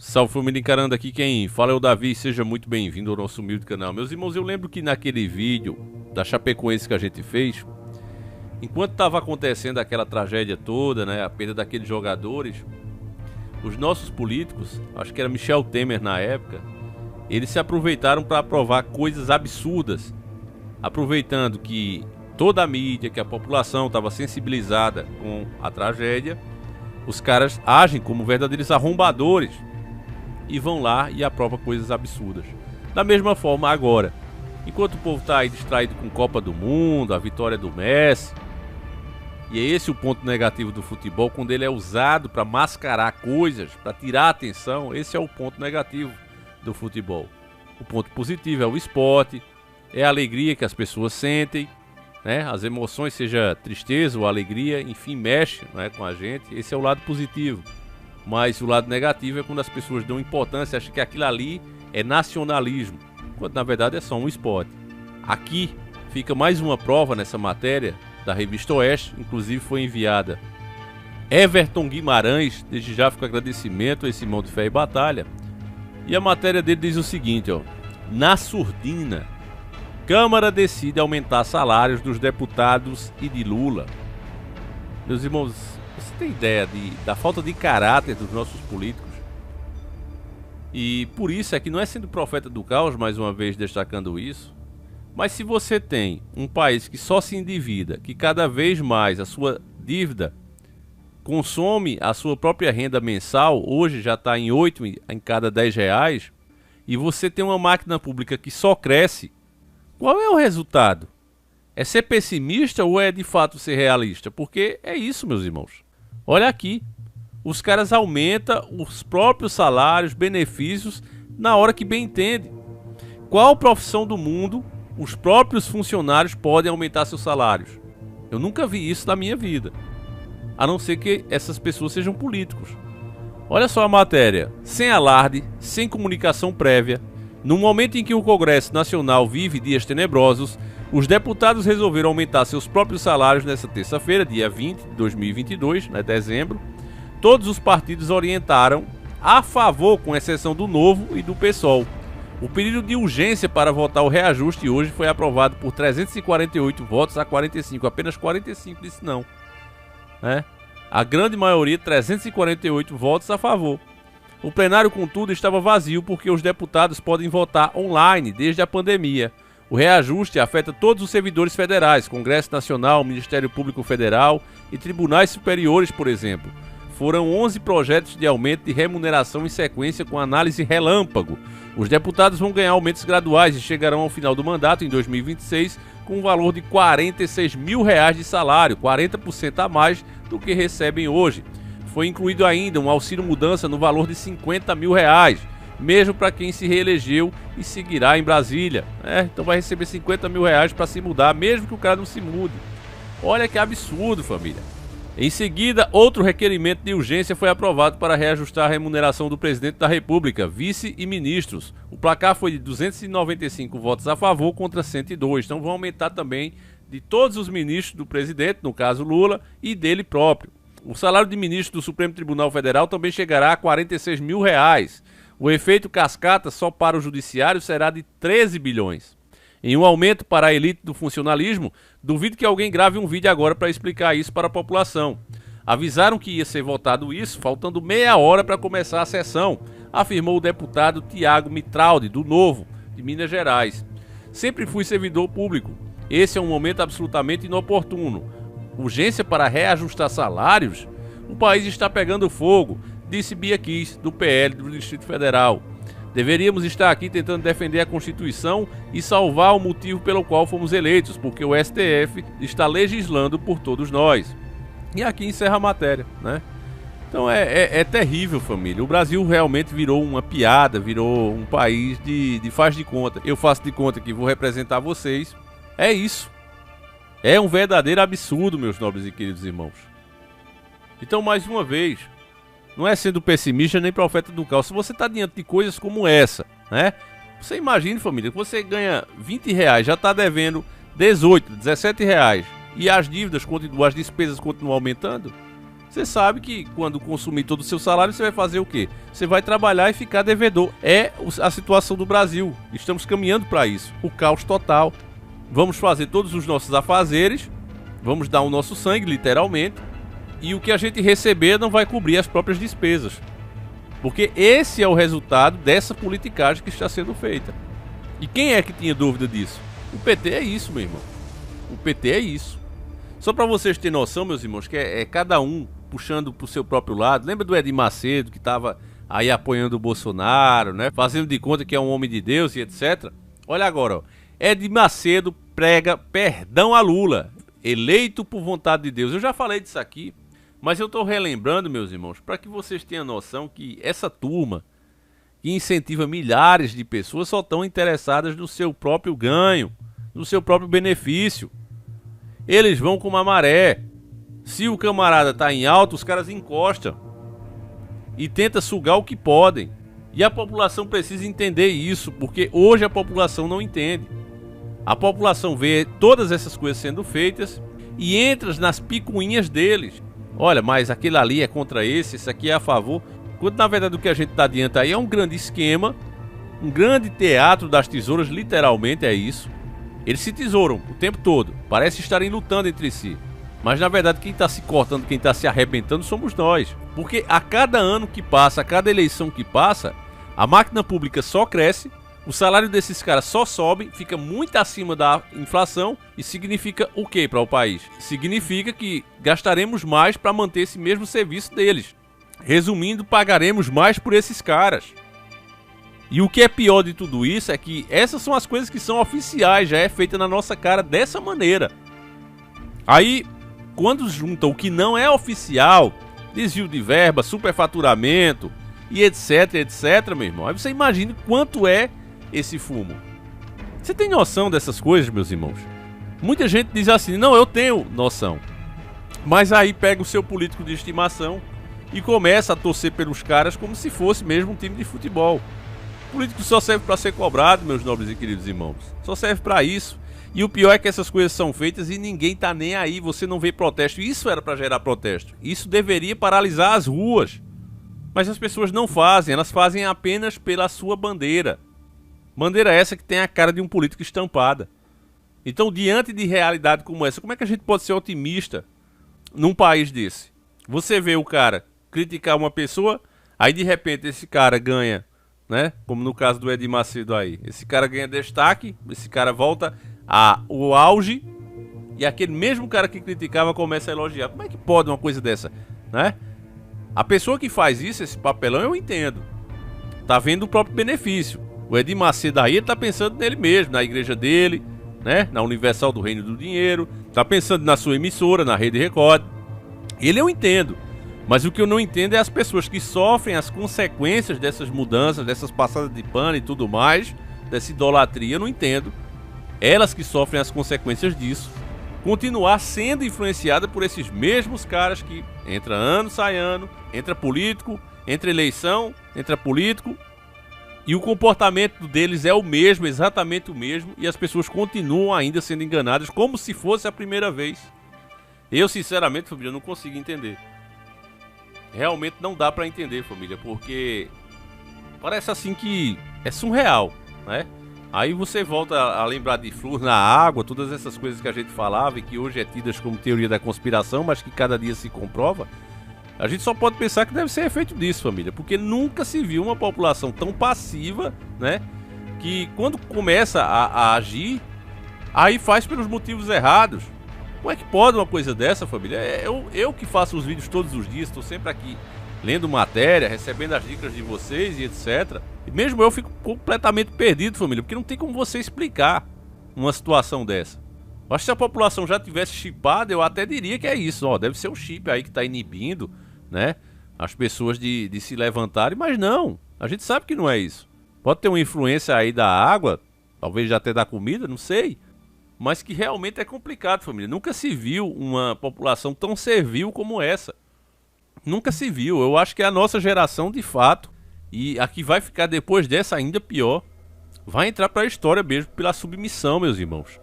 Salve família encarando aqui, quem fala é o Davi, seja muito bem-vindo ao nosso humilde canal. Meus irmãos, eu lembro que naquele vídeo da Chapecoense que a gente fez, enquanto estava acontecendo aquela tragédia toda, né, a perda daqueles jogadores, os nossos políticos, acho que era Michel Temer na época, eles se aproveitaram para aprovar coisas absurdas, aproveitando que toda a mídia, que a população estava sensibilizada com a tragédia, os caras agem como verdadeiros arrombadores e vão lá e aprovam coisas absurdas. Da mesma forma agora, enquanto o povo está aí distraído com Copa do Mundo, a vitória do Messi, e é esse o ponto negativo do futebol, quando ele é usado para mascarar coisas, para tirar a atenção, esse é o ponto negativo do futebol. O ponto positivo é o esporte, é a alegria que as pessoas sentem, né? As emoções, seja tristeza ou alegria, enfim, mexe, né, com a gente. Esse é o lado positivo. Mas o lado negativo é quando as pessoas dão importância, acham que aquilo ali é nacionalismo, quando na verdade é só um esporte. Aqui fica mais uma prova nessa matéria da Revista Oeste, inclusive foi enviada Everton Guimarães, desde já fica agradecimento a esse irmão de fé e batalha. E a matéria dele diz o seguinte, ó: na surdina, Câmara decide aumentar salários dos deputados e de Lula. Meus irmãos, você tem ideia da falta de caráter dos nossos políticos? E por isso é que não é sendo profeta do caos, mais uma vez destacando isso, mas se você tem um país que só se endivida, que cada vez mais a sua dívida consome a sua própria renda mensal, hoje já está em 8 em cada 10 reais, e você tem uma máquina pública que só cresce, qual é o resultado? É ser pessimista ou é de fato ser realista? Porque é isso, meus irmãos. Olha aqui, os caras aumentam os próprios salários, benefícios, na hora que bem entende. Qual profissão do mundo os próprios funcionários podem aumentar seus salários? Eu nunca vi isso na minha vida, a não ser que essas pessoas sejam políticos. Olha só a matéria: sem alarde, sem comunicação prévia, no momento em que o Congresso Nacional vive dias tenebrosos, os deputados resolveram aumentar seus próprios salários nesta terça-feira, dia 20 de 2022, dezembro. Todos os partidos orientaram a favor, com exceção do Novo e do PSOL. O pedido de urgência para votar o reajuste hoje foi aprovado por 348 votos a 45, apenas 45 disse não. A grande maioria, 348 votos a favor. O plenário, contudo, estava vazio porque os deputados podem votar online desde a pandemia. O reajuste afeta todos os servidores federais, Congresso Nacional, Ministério Público Federal e tribunais superiores, por exemplo. Foram 11 projetos de aumento de remuneração em sequência com análise relâmpago. Os deputados vão ganhar aumentos graduais e chegarão ao final do mandato, em 2026, com um valor de R$46 mil de salário, 40% a mais do que recebem hoje. Foi incluído ainda um auxílio mudança no valor de R$50 mil, mesmo para quem se reelegeu e seguirá em Brasília. Então vai receber R$50 mil para se mudar, mesmo que o cara não se mude. Olha que absurdo, família. Em seguida, outro requerimento de urgência foi aprovado para reajustar a remuneração do presidente da República, vice e ministros. O placar foi de 295 votos a favor contra 102. Então vão aumentar também de todos os ministros do presidente, no caso Lula, e dele próprio. O salário de ministro do Supremo Tribunal Federal também chegará a R$46 mil. O efeito cascata só para o judiciário será de 13 bilhões. Em um aumento para a elite do funcionalismo, duvido que alguém grave um vídeo agora para explicar isso para a população. Avisaram que ia ser votado isso, faltando meia hora para começar a sessão, afirmou o deputado Tiago Mitraldi, do Novo, de Minas Gerais. Sempre fui servidor público. Esse é um momento absolutamente inoportuno. Urgência para reajustar salários? O país está pegando fogo, disse Bia Kiss, do PL do Distrito Federal. Deveríamos estar aqui tentando defender a Constituição e salvar o motivo pelo qual fomos eleitos, porque o STF está legislando por todos nós. E aqui encerra a matéria, Então é terrível, família. O Brasil realmente virou uma piada, virou um país de faz de conta. Eu faço de conta que vou representar vocês. É isso. É um verdadeiro absurdo, meus nobres e queridos irmãos. Então, mais uma vez, não é sendo pessimista nem profeta do caos. Se você está diante de coisas como essa, Você imagine, família, que você ganha R$20, já está devendo 18, 17 reais. E as dívidas continuam, as despesas continuam aumentando. Você sabe que quando consumir todo o seu salário, você vai fazer o quê? Você vai trabalhar e ficar devedor. É a situação do Brasil. Estamos caminhando para isso. O caos total. Vamos fazer todos os nossos afazeres, vamos dar o nosso sangue, literalmente, e o que a gente receber não vai cobrir as próprias despesas. Porque esse é o resultado dessa politicagem que está sendo feita. E quem é que tinha dúvida disso? O PT é isso, meu irmão. O PT é isso. Só para vocês terem noção, meus irmãos, que é cada um puxando pro seu próprio lado. Lembra do Edir Macedo, que estava aí apoiando o Bolsonaro, né? Fazendo de conta que é um homem de Deus e etc. Olha agora, ó. Edir Macedo prega perdão a Lula, eleito por vontade de Deus. Eu já falei disso aqui, mas eu estou relembrando, meus irmãos, para que vocês tenham noção que essa turma que incentiva milhares de pessoas só estão interessadas no seu próprio ganho, no seu próprio benefício. Eles vão com uma maré. Se o camarada está em alta, os caras encostam e tentam sugar o que podem. E a população precisa entender isso, porque hoje a população não entende. A população vê todas essas coisas sendo feitas e entra nas picuinhas deles. Olha, mas aquele ali é contra esse aqui é a favor. Quando na verdade o que a gente está adiante aí é um grande esquema, um grande teatro das tesouras, literalmente é isso. Eles se tesouram o tempo todo, parece estarem lutando entre si. Mas na verdade quem está se cortando, quem está se arrebentando somos nós. Porque a cada ano que passa, a cada eleição que passa, a máquina pública só cresce. O salário desses caras só sobe, fica muito acima da inflação e significa o que para o país? Significa que gastaremos mais para manter esse mesmo serviço deles. Resumindo, pagaremos mais por esses caras. E o que é pior de tudo isso é que essas são as coisas que são oficiais, já é feita na nossa cara dessa maneira. Aí, quando junta o que não é oficial, desvio de verba, superfaturamento e etc, meu irmão, aí você imagina quanto é esse fumo. Você tem noção dessas coisas, meus irmãos? Muita gente diz assim, não, eu tenho noção. Mas aí pega o seu político de estimação e começa a torcer pelos caras como se fosse mesmo um time de futebol. O político só serve para ser cobrado, meus nobres e queridos irmãos. Só serve para isso. E o pior é que essas coisas são feitas e ninguém tá nem aí. Você não vê protesto. Isso era para gerar protesto. Isso deveria paralisar as ruas. Mas as pessoas não fazem. Elas fazem apenas pela sua bandeira. Bandeira essa que tem a cara de um político estampada. Então, diante de realidade como essa, como é que a gente pode ser otimista num país desse? Você vê o cara criticar uma pessoa, aí de repente esse cara ganha, né? Como no caso do Edir Macedo aí. Esse cara ganha destaque, esse cara volta ao auge e aquele mesmo cara que criticava começa a elogiar. Como é que pode uma coisa dessa, né? A pessoa que faz isso, esse papelão, eu entendo. Tá vendo o próprio benefício. O Edir Macedo aí, ele tá pensando nele mesmo, na igreja dele, né? Na Universal do Reino do Dinheiro. Tá pensando na sua emissora, na Rede Record. Ele eu entendo. Mas o que eu não entendo é as pessoas que sofrem as consequências dessas mudanças, dessas passadas de pano e tudo mais, dessa idolatria, eu não entendo. Elas que sofrem as consequências disso, continuar sendo influenciada por esses mesmos caras que entra ano, sai ano, entra político, entra eleição, entra político, e o comportamento deles é o mesmo, exatamente o mesmo, e as pessoas continuam ainda sendo enganadas como se fosse a primeira vez. Eu, sinceramente, família, não consigo entender. Realmente não dá pra entender, família, porque parece assim que é surreal, né? Aí você volta a lembrar de flúor na água, todas essas coisas que a gente falava e que hoje é tidas como teoria da conspiração, mas que cada dia se comprova. A gente só pode pensar que deve ser efeito disso, família, porque nunca se viu uma população tão passiva, né? Que quando começa a agir, aí faz pelos motivos errados. Como é que pode uma coisa dessa, família? Eu que faço os vídeos todos os dias, estou sempre aqui lendo matéria, recebendo as dicas de vocês e etc. E mesmo eu fico completamente perdido, família, porque não tem como você explicar uma situação dessa. Eu acho que se a população já tivesse chipada, eu até diria que é isso, ó, deve ser o chip aí que está inibindo, né, as pessoas de se levantarem, mas não, a gente sabe que não é isso. Pode ter uma influência aí da água, talvez já até da comida, não sei, mas que realmente é complicado, família. Nunca se viu uma população tão servil como essa. Nunca se viu. Eu acho que é a nossa geração de fato, e a que vai ficar depois dessa ainda pior, vai entrar para a história mesmo pela submissão, meus irmãos.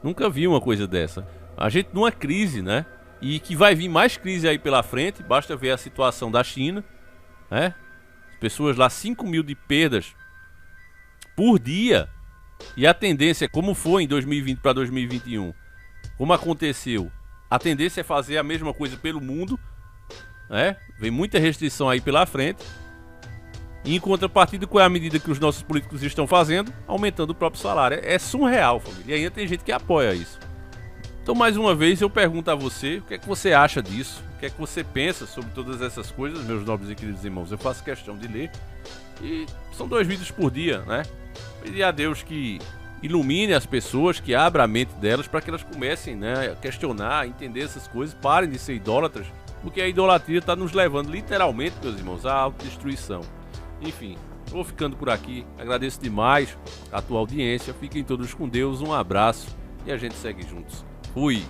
Nunca vi uma coisa dessa. A gente numa crise, né? e que vai vir mais crise aí pela frente. Basta ver a situação da China, né? As pessoas lá, 5 mil de perdas por dia. E a tendência, como foi em 2020 para 2021, como aconteceu, a tendência é fazer a mesma coisa pelo mundo, né? Vem muita restrição aí pela frente. E em contrapartida, qual é a medida que os nossos políticos estão fazendo? Aumentando o próprio salário. É surreal, família. E ainda tem gente que apoia isso. Então, mais uma vez, eu pergunto a você, o que é que você acha disso? O que é que você pensa sobre todas essas coisas, meus nobres e queridos irmãos? Eu faço questão de ler. E são 2 vídeos por dia, né? Pedir a Deus que ilumine as pessoas, que abra a mente delas para que elas comecem, né, a questionar, a entender essas coisas, parem de ser idólatras, porque a idolatria está nos levando literalmente, meus irmãos, à autodestruição. Enfim, vou ficando por aqui. Agradeço demais a tua audiência. Fiquem todos com Deus. Um abraço e a gente segue juntos. Fui!